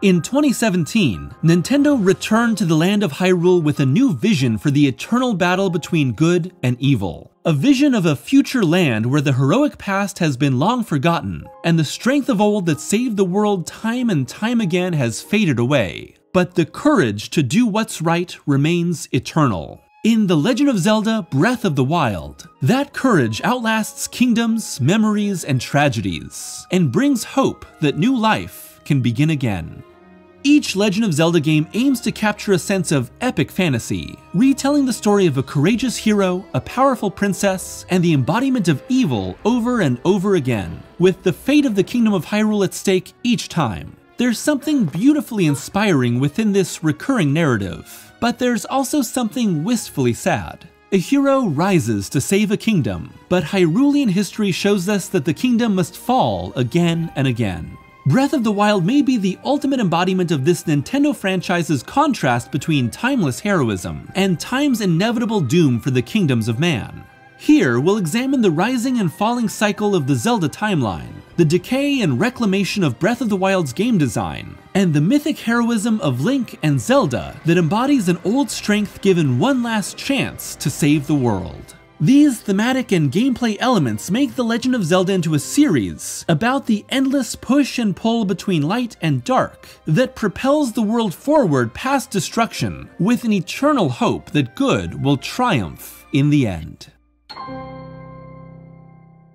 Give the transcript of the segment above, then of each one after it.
In 2017, Nintendo returned to the land of Hyrule with a new vision for the eternal battle between good and evil. A vision of a future land where the heroic past has been long forgotten, and the strength of old that saved the world time and time again has faded away. But the courage to do what's right remains eternal. In The Legend of Zelda: Breath of the Wild, that courage outlasts kingdoms, memories, and tragedies, and brings hope that new life can begin again. Each Legend of Zelda game aims to capture a sense of epic fantasy, retelling the story of a courageous hero, a powerful princess, and the embodiment of evil over and over again, with the fate of the Kingdom of Hyrule at stake each time. There's something beautifully inspiring within this recurring narrative, but there's also something wistfully sad. A hero rises to save a kingdom, but Hyrulean history shows us that the kingdom must fall again and again. Breath of the Wild may be the ultimate embodiment of this Nintendo franchise's contrast between timeless heroism and time's inevitable doom for the kingdoms of man. Here, we'll examine the rising and falling cycle of the Zelda timeline, the decay and reclamation of Breath of the Wild's game design, and the mythic heroism of Link and Zelda that embodies an old strength given one last chance to save the world. These thematic and gameplay elements make The Legend of Zelda into a series about the endless push and pull between light and dark that propels the world forward past destruction with an eternal hope that good will triumph in the end.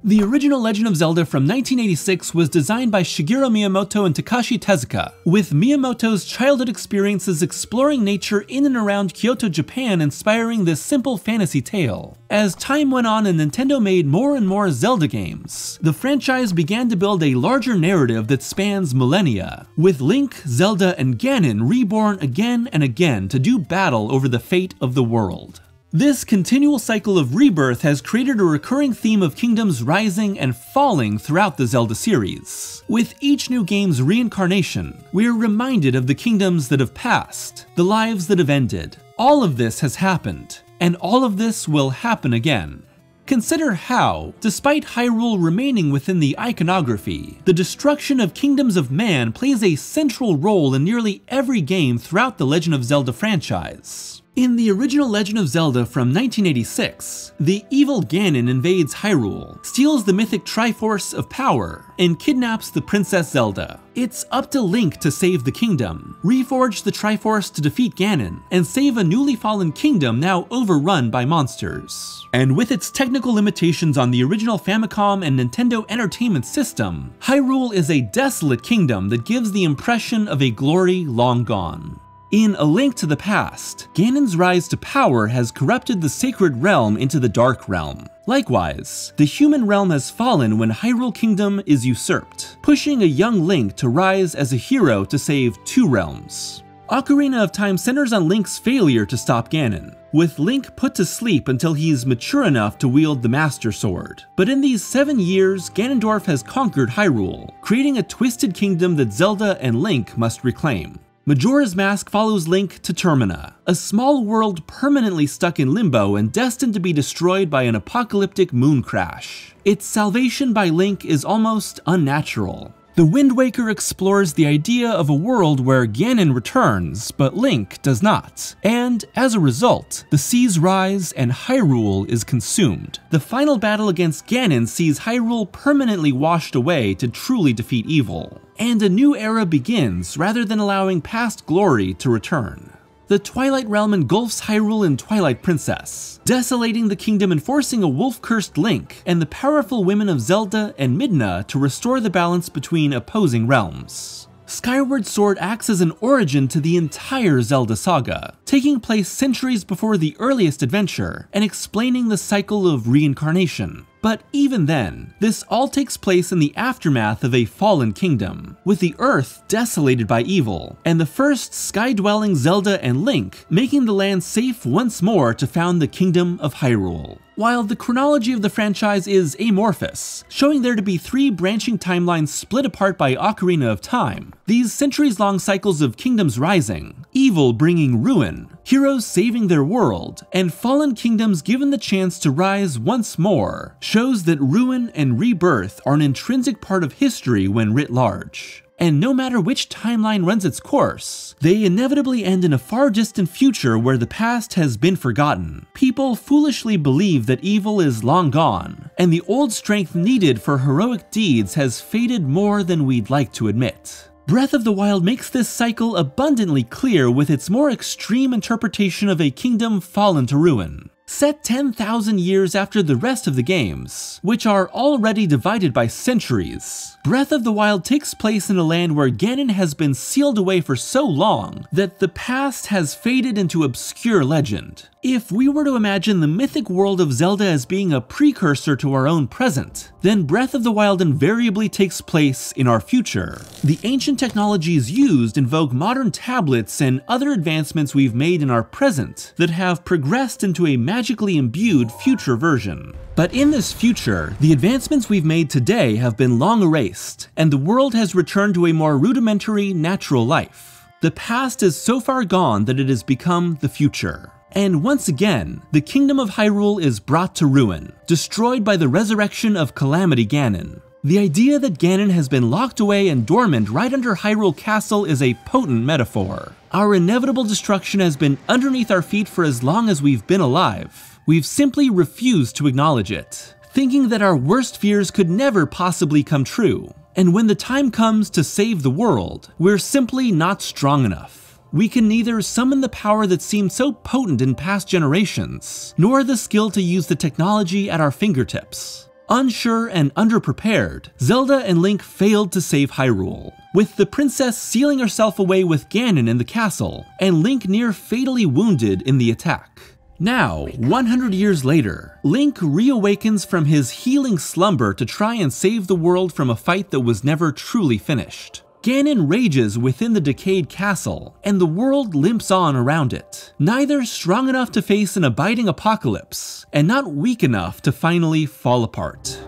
The original Legend of Zelda from 1986 was designed by Shigeru Miyamoto and Takashi Tezuka, with Miyamoto's childhood experiences exploring nature in and around Kyoto, Japan inspiring this simple fantasy tale. As time went on and Nintendo made more and more Zelda games, the franchise began to build a larger narrative that spans millennia, with Link, Zelda, and Ganon reborn again and again to do battle over the fate of the world. This continual cycle of rebirth has created a recurring theme of kingdoms rising and falling throughout the Zelda series. With each new game's reincarnation, we are reminded of the kingdoms that have passed, the lives that have ended. All of this has happened, and all of this will happen again. Consider how, despite Hyrule remaining within the iconography, the destruction of kingdoms of man plays a central role in nearly every game throughout the Legend of Zelda franchise. In the original Legend of Zelda from 1986, the evil Ganon invades Hyrule, steals the mythic Triforce of Power, and kidnaps the Princess Zelda. It's up to Link to save the kingdom, reforge the Triforce to defeat Ganon, and save a newly fallen kingdom now overrun by monsters. And with its technical limitations on the original Famicom and Nintendo Entertainment System, Hyrule is a desolate kingdom that gives the impression of a glory long gone. In A Link to the Past, Ganon's rise to power has corrupted the sacred realm into the Dark Realm. Likewise, the human realm has fallen when Hyrule Kingdom is usurped, pushing a young Link to rise as a hero to save two realms. Ocarina of Time centers on Link's failure to stop Ganon, with Link put to sleep until he's mature enough to wield the Master Sword. But in these 7 years, Ganondorf has conquered Hyrule, creating a twisted kingdom that Zelda and Link must reclaim. Majora's Mask follows Link to Termina, a small world permanently stuck in limbo and destined to be destroyed by an apocalyptic moon crash. Its salvation by Link is almost unnatural. The Wind Waker explores the idea of a world where Ganon returns, but Link does not. And as a result, the seas rise and Hyrule is consumed. The final battle against Ganon sees Hyrule permanently washed away to truly defeat evil. And a new era begins rather than allowing past glory to return. The Twilight Realm engulfs Hyrule in Twilight Princess, desolating the kingdom and forcing a wolf-cursed Link and the powerful women of Zelda and Midna to restore the balance between opposing realms. Skyward Sword acts as an origin to the entire Zelda saga, taking place centuries before the earliest adventure and explaining the cycle of reincarnation. But even then, this all takes place in the aftermath of a fallen kingdom, with the earth desolated by evil, and the first sky-dwelling Zelda and Link making the land safe once more to found the Kingdom of Hyrule. While the chronology of the franchise is amorphous, showing there to be 3 branching timelines split apart by Ocarina of Time, these centuries-long cycles of kingdoms rising, evil bringing ruin, heroes saving their world, and fallen kingdoms given the chance to rise once more, shows that ruin and rebirth are an intrinsic part of history when writ large. And no matter which timeline runs its course, they inevitably end in a far distant future where the past has been forgotten. People foolishly believe that evil is long gone, and the old strength needed for heroic deeds has faded more than we'd like to admit. Breath of the Wild makes this cycle abundantly clear with its more extreme interpretation of a kingdom fallen to ruin. Set 10,000 years after the rest of the games, which are already divided by centuries, Breath of the Wild takes place in a land where Ganon has been sealed away for so long that the past has faded into obscure legend. If we were to imagine the mythic world of Zelda as being a precursor to our own present, then Breath of the Wild invariably takes place in our future. The ancient technologies used invoke modern tablets and other advancements we've made in our present that have progressed into a magically imbued future version. But in this future, the advancements we've made today have been long erased, and the world has returned to a more rudimentary, natural life. The past is so far gone that it has become the future. And once again, the Kingdom of Hyrule is brought to ruin, destroyed by the resurrection of Calamity Ganon. The idea that Ganon has been locked away and dormant right under Hyrule Castle is a potent metaphor. Our inevitable destruction has been underneath our feet for as long as we've been alive. We've simply refused to acknowledge it, thinking that our worst fears could never possibly come true. And when the time comes to save the world, we're simply not strong enough. We can neither summon the power that seemed so potent in past generations, nor the skill to use the technology at our fingertips. Unsure and underprepared, Zelda and Link failed to save Hyrule, with the princess sealing herself away with Ganon in the castle, and Link near fatally wounded in the attack. Now, 100 years later, Link reawakens from his healing slumber to try and save the world from a fight that was never truly finished. Ganon rages within the decayed castle, and the world limps on around it, neither strong enough to face an abiding apocalypse, and not weak enough to finally fall apart.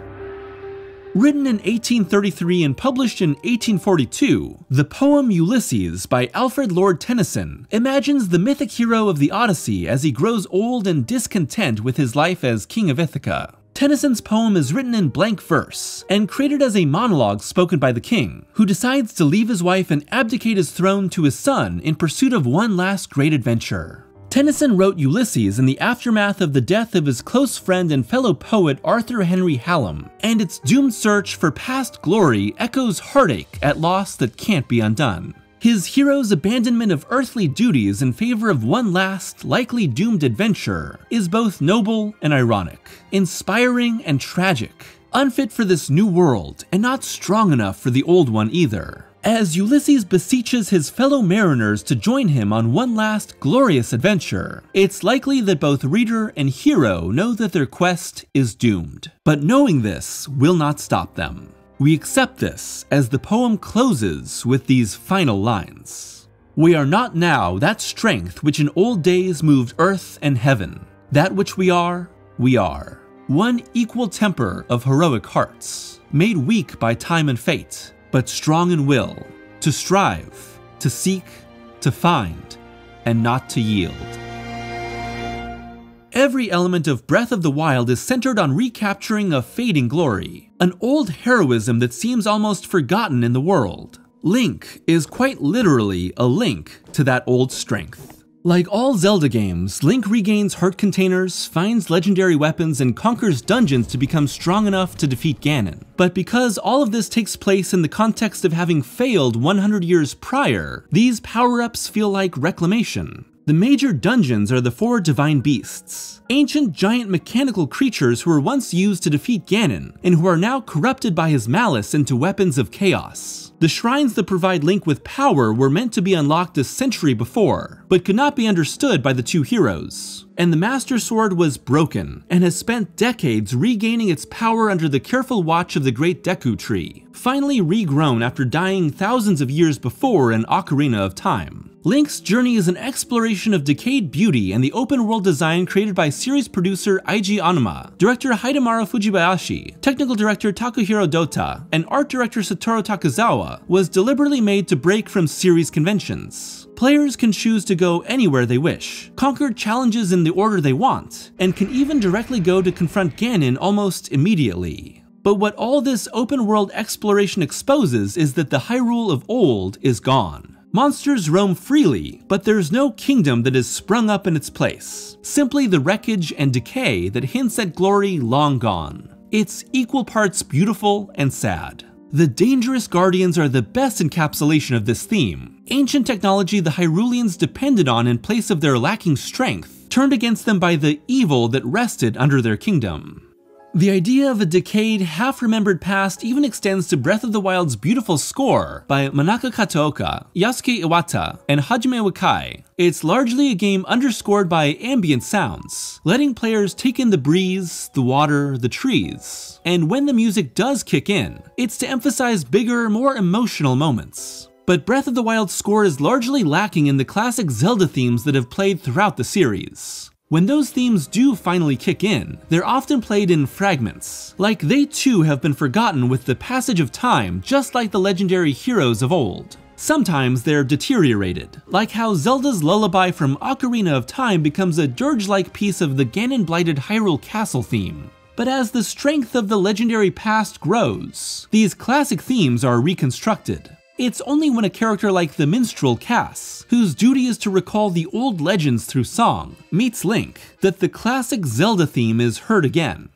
Written in 1833 and published in 1842, the poem Ulysses by Alfred Lord Tennyson imagines the mythic hero of the Odyssey as he grows old and discontent with his life as King of Ithaca. Tennyson's poem is written in blank verse, and created as a monologue spoken by the king, who decides to leave his wife and abdicate his throne to his son in pursuit of one last great adventure. Tennyson wrote Ulysses in the aftermath of the death of his close friend and fellow poet Arthur Henry Hallam, and its doomed search for past glory echoes heartache at loss that can't be undone. His hero's abandonment of earthly duties in favor of one last, likely doomed adventure is both noble and ironic, inspiring and tragic, unfit for this new world and not strong enough for the old one either. As Ulysses beseeches his fellow mariners to join him on one last glorious adventure, it's likely that both reader and hero know that their quest is doomed. But knowing this will not stop them. We accept this as the poem closes with these final lines. We are not now that strength which in old days moved earth and heaven. That which we are, we are. One equal temper of heroic hearts, made weak by time and fate, but strong in will, to strive, to seek, to find, and not to yield. Every element of Breath of the Wild is centered on recapturing a fading glory, an old heroism that seems almost forgotten in the world. Link is quite literally a link to that old strength. Like all Zelda games, Link regains heart containers, finds legendary weapons, and conquers dungeons to become strong enough to defeat Ganon. But because all of this takes place in the context of having failed 100 years prior, these power-ups feel like reclamation. The major dungeons are the 4 divine beasts, ancient giant mechanical creatures who were once used to defeat Ganon, and who are now corrupted by his malice into weapons of chaos. The shrines that provide Link with power were meant to be unlocked a century before, but could not be understood by the two heroes. And the Master Sword was broken, and has spent decades regaining its power under the careful watch of the Great Deku Tree, finally regrown after dying thousands of years before in Ocarina of Time. Link's journey is an exploration of decayed beauty and the open-world design created by series producer Eiji Aonuma, director Hidemaru Fujibayashi, technical director Takuhiro Dota, and art director Satoru Takuzawa was deliberately made to break from series conventions. Players can choose to go anywhere they wish, conquer challenges in the order they want, and can even directly go to confront Ganon almost immediately. But what all this open-world exploration exposes is that the Hyrule of old is gone. Monsters roam freely, but there's no kingdom that has sprung up in its place. Simply the wreckage and decay that hints at glory long gone. It's equal parts beautiful and sad. The dangerous guardians are the best encapsulation of this theme. Ancient technology the Hyruleans depended on in place of their lacking strength, turned against them by the evil that rested under their kingdom. The idea of a decayed, half-remembered past even extends to Breath of the Wild's beautiful score by Manaka Kataoka, Yasuaki Iwata, and Hajime Wakai. It's largely a game underscored by ambient sounds, letting players take in the breeze, the water, the trees. And when the music does kick in, it's to emphasize bigger, more emotional moments. But Breath of the Wild's score is largely lacking in the classic Zelda themes that have played throughout the series. When those themes do finally kick in, they're often played in fragments, like they too have been forgotten with the passage of time, just like the legendary heroes of old. Sometimes they're deteriorated, like how Zelda's Lullaby from Ocarina of Time becomes a dirge-like piece of the Ganon-blighted Hyrule Castle theme. But as the strength of the legendary past grows, these classic themes are reconstructed. It's only when a character like the minstrel Cass, whose duty is to recall the old legends through song, meets Link, that the classic Zelda theme is heard again.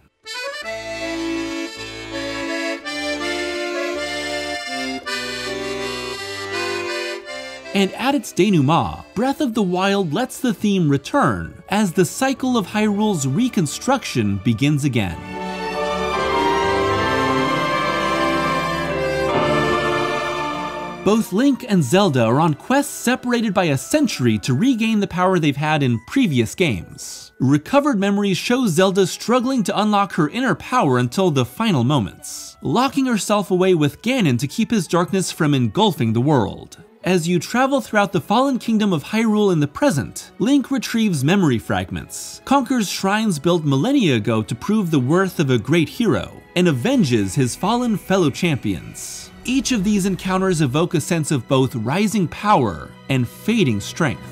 And at its denouement, Breath of the Wild lets the theme return as the cycle of Hyrule's reconstruction begins again. Both Link and Zelda are on quests separated by a century to regain the power they've had in previous games. Recovered memories show Zelda struggling to unlock her inner power until the final moments, locking herself away with Ganon to keep his darkness from engulfing the world. As you travel throughout the fallen kingdom of Hyrule in the present, Link retrieves memory fragments, conquers shrines built millennia ago to prove the worth of a great hero, and avenges his fallen fellow champions. Each of these encounters evoke a sense of both rising power and fading strength.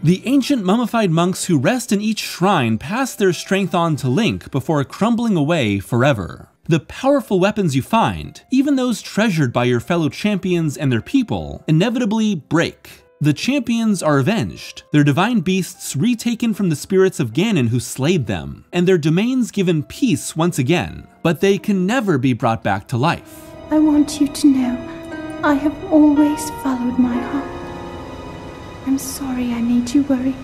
The ancient mummified monks who rest in each shrine pass their strength on to Link before crumbling away forever. The powerful weapons you find, even those treasured by your fellow champions and their people, inevitably break. The champions are avenged, their divine beasts retaken from the spirits of Ganon who slayed them, and their domains given peace once again, but they can never be brought back to life. I want you to know, I have always followed my heart. I'm sorry I made you worry.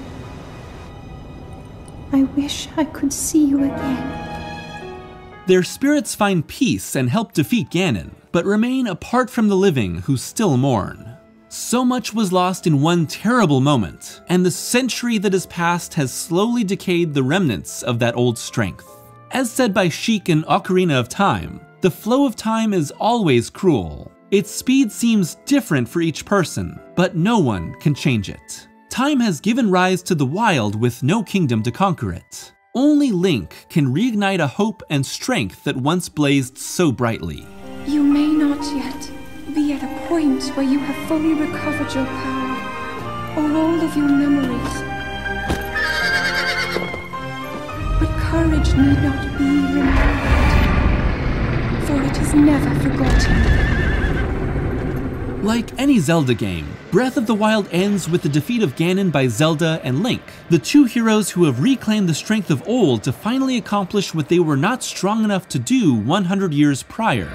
I wish I could see you again. Their spirits find peace and help defeat Ganon, but remain apart from the living who still mourn. So much was lost in one terrible moment, and the century that has passed has slowly decayed the remnants of that old strength. As said by Sheik in Ocarina of Time, the flow of time is always cruel. Its speed seems different for each person, but no one can change it. Time has given rise to the wild with no kingdom to conquer it. Only Link can reignite a hope and strength that once blazed so brightly. You may not yet be at a point where you have fully recovered your power, or all of your memories. But courage need not be remembered, for it is never forgotten. Like any Zelda game, Breath of the Wild ends with the defeat of Ganon by Zelda and Link, the two heroes who have reclaimed the strength of old to finally accomplish what they were not strong enough to do 100 years prior.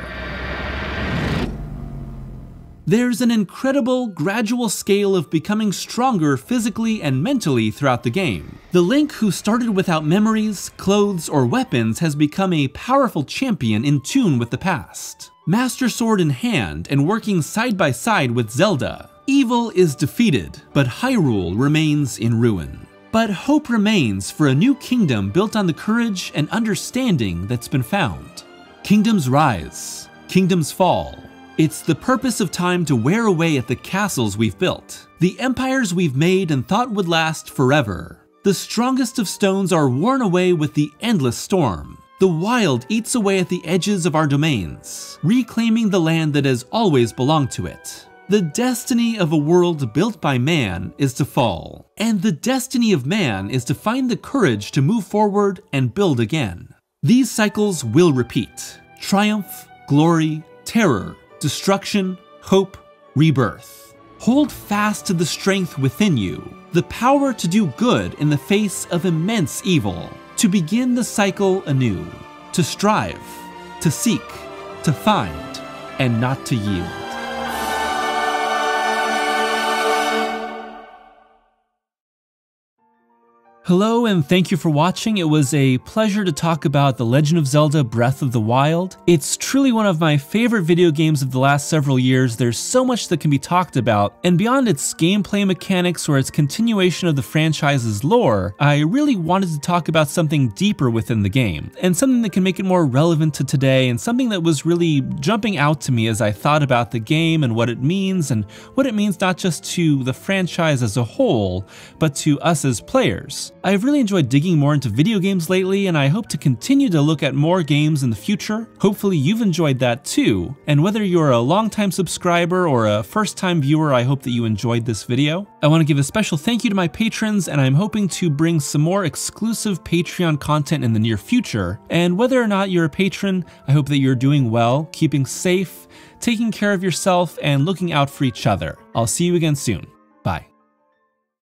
There's an incredible, gradual scale of becoming stronger physically and mentally throughout the game. The Link who started without memories, clothes, or weapons has become a powerful champion in tune with the past. Master Sword in hand and working side by side with Zelda, evil is defeated, but Hyrule remains in ruin. But hope remains for a new kingdom built on the courage and understanding that's been found. Kingdoms rise, kingdoms fall. It's the purpose of time to wear away at the castles we've built, the empires we've made and thought would last forever. The strongest of stones are worn away with the endless storm. The wild eats away at the edges of our domains, reclaiming the land that has always belonged to it. The destiny of a world built by man is to fall, and the destiny of man is to find the courage to move forward and build again. These cycles will repeat. Triumph, glory, terror, destruction, hope, rebirth. Hold fast to the strength within you, the power to do good in the face of immense evil, to begin the cycle anew, to strive, to seek, to find, and not to yield. Hello and thank you for watching. It was a pleasure to talk about The Legend of Zelda Breath of the Wild. It's truly one of my favorite video games of the last several years. There's so much that can be talked about, and beyond its gameplay mechanics or its continuation of the franchise's lore, I really wanted to talk about something deeper within the game, and something that can make it more relevant to today, and something that was really jumping out to me as I thought about the game and what it means not just to the franchise as a whole, but to us as players. I've really enjoyed digging more into video games lately, and I hope to continue to look at more games in the future. Hopefully you've enjoyed that too, and whether you're a longtime subscriber or a first-time viewer, I hope that you enjoyed this video. I want to give a special thank you to my patrons, and I'm hoping to bring some more exclusive Patreon content in the near future. And whether or not you're a patron, I hope that you're doing well, keeping safe, taking care of yourself, and looking out for each other. I'll see you again soon.